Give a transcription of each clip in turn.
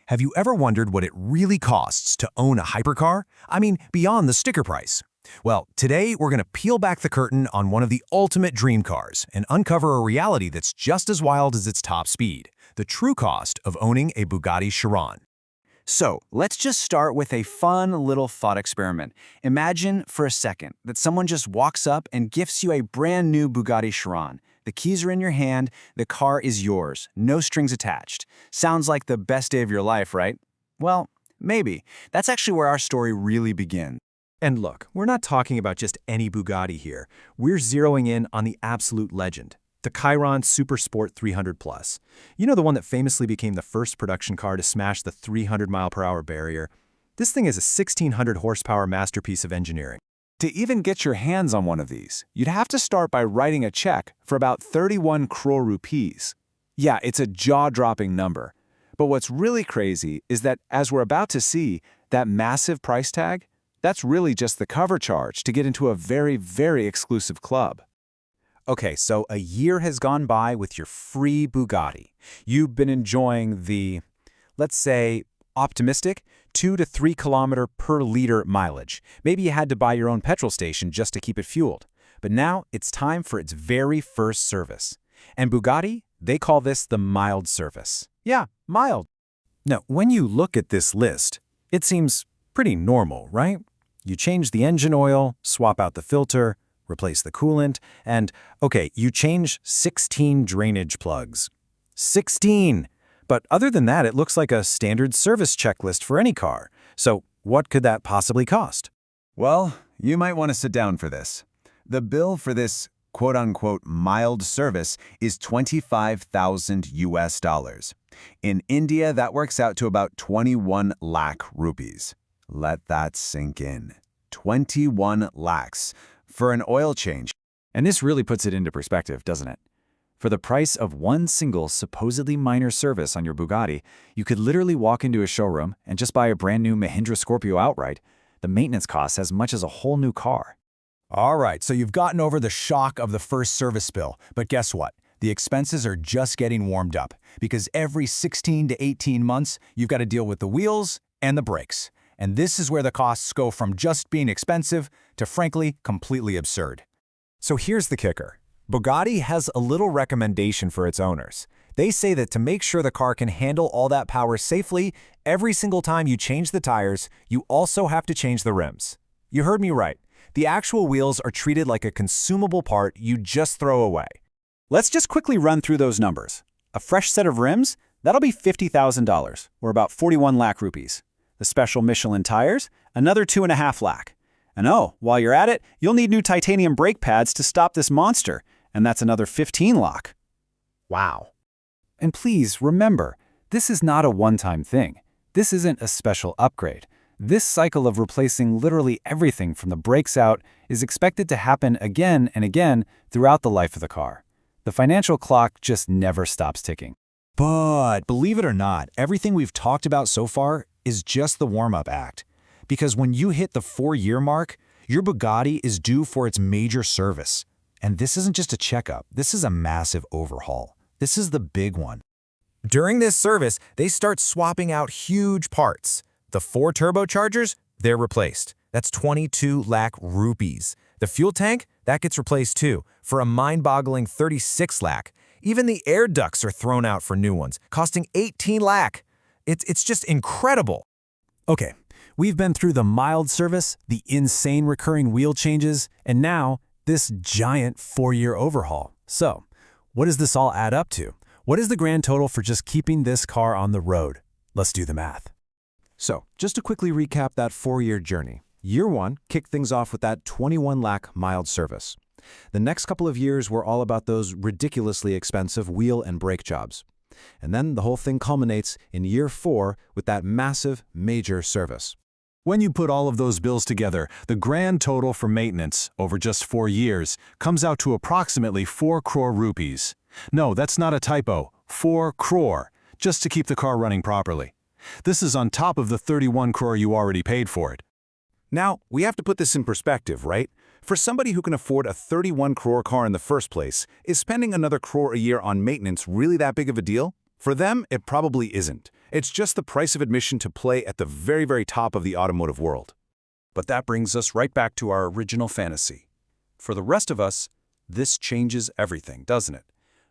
Have you ever wondered what it really costs to own a hypercar? I mean, beyond the sticker price. Well, today we're going to peel back the curtain on one of the ultimate dream cars and uncover a reality that's just as wild as its top speed, the true cost of owning a Bugatti Chiron. So, let's just start with a fun little thought experiment. Imagine for a second that someone just walks up and gifts you a brand new Bugatti Chiron. The keys are in your hand, the car is yours, no strings attached. Sounds like the best day of your life, right? Well, maybe. That's actually where our story really begins. And look, we're not talking about just any Bugatti here. We're zeroing in on the absolute legend, the Chiron Super Sport 300 Plus. You know, the one that famously became the first production car to smash the 300-mile-per-hour barrier? This thing is a 1,600 horsepower masterpiece of engineering. To even get your hands on one of these, you'd have to start by writing a check for about 31 crore rupees. Yeah, it's a jaw-dropping number. But what's really crazy is that, as we're about to see, that massive price tag, that's really just the cover charge to get into a very, very exclusive club. Okay, so a year has gone by with your free Bugatti. You've been enjoying the, let's say, optimistic 2 to 3 kilometer per liter mileage. Maybe you had to buy your own petrol station just to keep it fueled. But now it's time for its very first service. And Bugatti, they call this the mild service. Yeah, mild. Now, when you look at this list, it seems pretty normal, right? You change the engine oil, swap out the filter, replace the coolant, and, okay, you change 16 drainage plugs. 16! But other than that, it looks like a standard service checklist for any car. So what could that possibly cost? Well, you might want to sit down for this. The bill for this quote-unquote mild service is 25,000 US dollars. In India, that works out to about 21 lakh rupees. Let that sink in. 21 lakhs for an oil change. And this really puts it into perspective, doesn't it? For the price of one single supposedly minor service on your Bugatti, you could literally walk into a showroom and just buy a brand new Mahindra Scorpio outright. The maintenance costs as much as a whole new car. All right, so you've gotten over the shock of the first service bill, but guess what? The expenses are just getting warmed up, because every 16 to 18 months, you've got to deal with the wheels and the brakes. And this is where the costs go from just being expensive to, frankly, completely absurd. So here's the kicker. Bugatti has a little recommendation for its owners. They say that to make sure the car can handle all that power safely, every single time you change the tires, you also have to change the rims. You heard me right. The actual wheels are treated like a consumable part you just throw away. Let's just quickly run through those numbers. A fresh set of rims, that'll be $50,000, or about 41 lakh rupees. The special Michelin tires, another 2.5 lakh. And oh, while you're at it, you'll need new titanium brake pads to stop this monster, and that's another 15 lakh. Wow. And please remember, this is not a one-time thing. This isn't a special upgrade. This cycle of replacing literally everything from the brakes out is expected to happen again and again throughout the life of the car. The financial clock just never stops ticking. But believe it or not, everything we've talked about so far is just the warm-up act. Because when you hit the 4-year mark, your Bugatti is due for its major service. And this isn't just a checkup, this is a massive overhaul. This is the big one. During this service, they start swapping out huge parts. The 4 turbochargers, they're replaced. That's 22 lakh rupees. The fuel tank, that gets replaced too, for a mind-boggling 36 lakh. Even the air ducts are thrown out for new ones, costing 18 lakh. It's just incredible. Okay, we've been through the mild service, the insane recurring wheel changes, and now this giant 4-year overhaul. So, what does this all add up to? What is the grand total for just keeping this car on the road? Let's do the math. So, just to quickly recap that 4-year journey. Year 1 kicked things off with that 21 lakh mild service. The next couple of years were all about those ridiculously expensive wheel and brake jobs. And then the whole thing culminates in year 4 with that massive, major service. When you put all of those bills together, the grand total for maintenance over just 4 years comes out to approximately 4 crore rupees. No, that's not a typo, 4 crore, just to keep the car running properly. This is on top of the 31 crore you already paid for it. Now, we have to put this in perspective, right? For somebody who can afford a 31 crore car in the first place, is spending another crore a year on maintenance really that big of a deal? For them, it probably isn't. It's just the price of admission to play at the very, very top of the automotive world. But that brings us right back to our original fantasy. For the rest of us, this changes everything, doesn't it?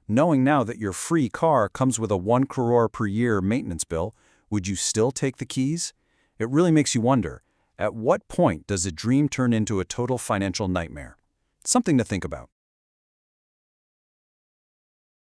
Knowing now that your free car comes with a 1 crore per year maintenance bill, would you still take the keys? It really makes you wonder, at what point does a dream turn into a total financial nightmare? Something to think about.